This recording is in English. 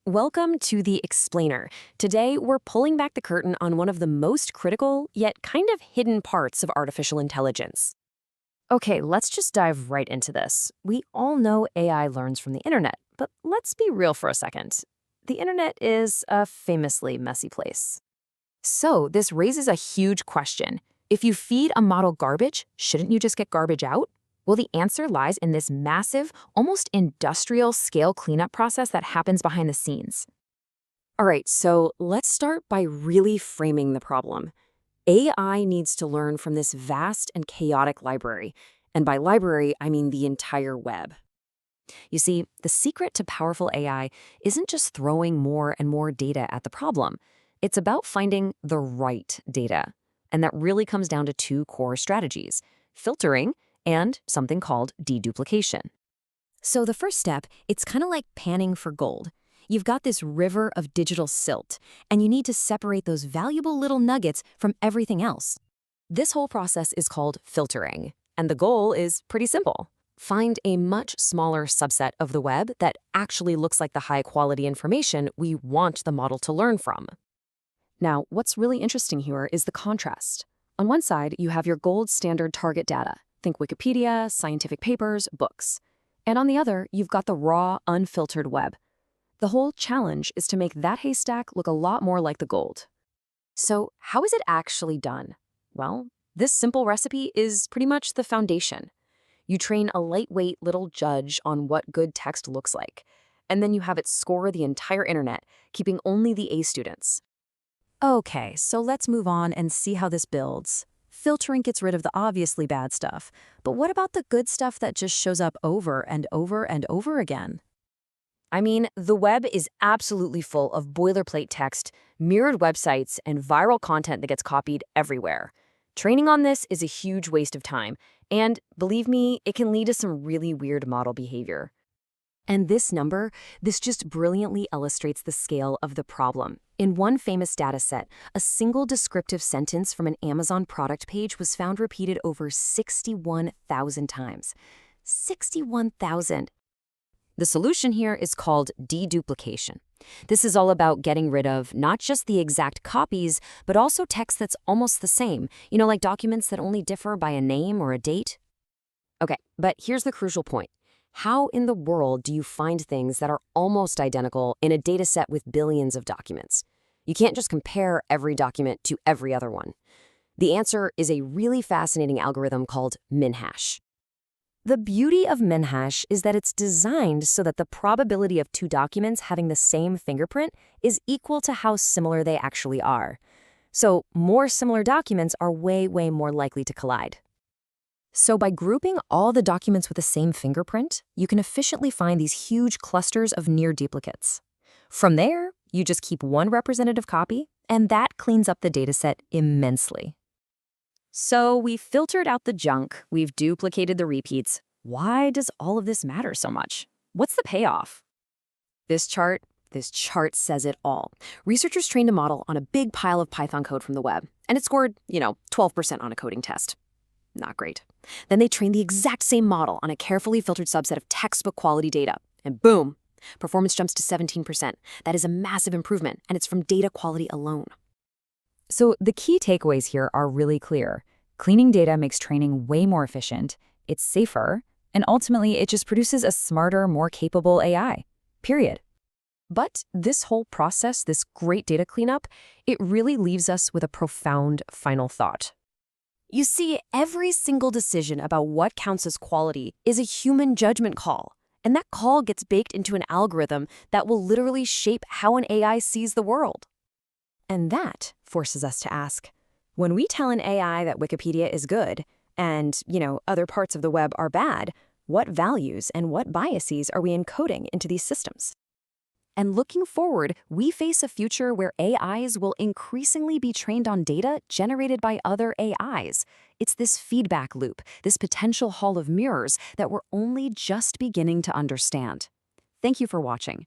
Welcome to The Explainer. Today, we're pulling back the curtain on one of the most critical, yet kind of hidden parts of artificial intelligence. Okay, let's just dive right into this. We all know AI learns from the internet, but let's be real for a second. The internet is a famously messy place. So, this raises a huge question. If you feed a model garbage, shouldn't you just get garbage out? Well, the answer lies in this massive, almost industrial scale cleanup process that happens behind the scenes. All right, so let's start by really framing the problem. AI needs to learn from this vast and chaotic library. And by library, I mean the entire web. You see, the secret to powerful AI isn't just throwing more and more data at the problem. It's about finding the right data. And that really comes down to two core strategies: filtering and something called deduplication. So the first step, it's kind of like panning for gold. You've got this river of digital silt, and you need to separate those valuable little nuggets from everything else. This whole process is called filtering, and the goal is pretty simple. Find a much smaller subset of the web that actually looks like the high-quality information we want the model to learn from. Now, what's really interesting here is the contrast. On one side, you have your gold standard target data. Think Wikipedia, scientific papers, books. And on the other, you've got the raw, unfiltered web. The whole challenge is to make that haystack look a lot more like the gold. So, how is it actually done? Well, this simple recipe is pretty much the foundation. You train a lightweight little judge on what good text looks like, and then you have it score the entire internet, keeping only the A students. Okay, so let's move on and see how this builds. Filtering gets rid of the obviously bad stuff, but what about the good stuff that just shows up over and over and over again? I mean, the web is absolutely full of boilerplate text, mirrored websites, and viral content that gets copied everywhere. Training on this is a huge waste of time, and believe me, it can lead to some really weird model behavior. And this just brilliantly illustrates the scale of the problem. In one famous dataset, a single descriptive sentence from an Amazon product page was found repeated over 61,000 times. 61,000. The solution here is called deduplication. This is all about getting rid of not just the exact copies, but also text that's almost the same, like documents that only differ by a name or a date. Okay, but here's the crucial point. How in the world do you find things that are almost identical in a dataset with billions of documents? You can't just compare every document to every other one. The answer is a really fascinating algorithm called MinHash. The beauty of MinHash is that it's designed so that the probability of two documents having the same fingerprint is equal to how similar they actually are. So more similar documents are way, way more likely to collide. So by grouping all the documents with the same fingerprint, you can efficiently find these huge clusters of near duplicates. From there, you just keep one representative copy, and that cleans up the dataset immensely. So we've filtered out the junk, we've duplicated the repeats. Why does all of this matter so much? What's the payoff? This chart says it all. Researchers trained a model on a big pile of Python code from the web, and it scored, 12% on a coding test. Not great. Then they trained the exact same model on a carefully filtered subset of textbook quality data, and boom, performance jumps to 17%. That is a massive improvement, and it's from data quality alone. So the key takeaways here are really clear. Cleaning data makes training way more efficient, it's safer, and ultimately it just produces a smarter, more capable AI. Period. But this whole process, this great data cleanup, it really leaves us with a profound final thought. You see, every single decision about what counts as quality is a human judgment call, and that call gets baked into an algorithm that will literally shape how an AI sees the world. And that forces us to ask, when we tell an AI that Wikipedia is good and, other parts of the web are bad, what values and what biases are we encoding into these systems? And looking forward, we face a future where AIs will increasingly be trained on data generated by other AIs. It's this feedback loop, this potential hall of mirrors that we're only just beginning to understand. Thank you for watching.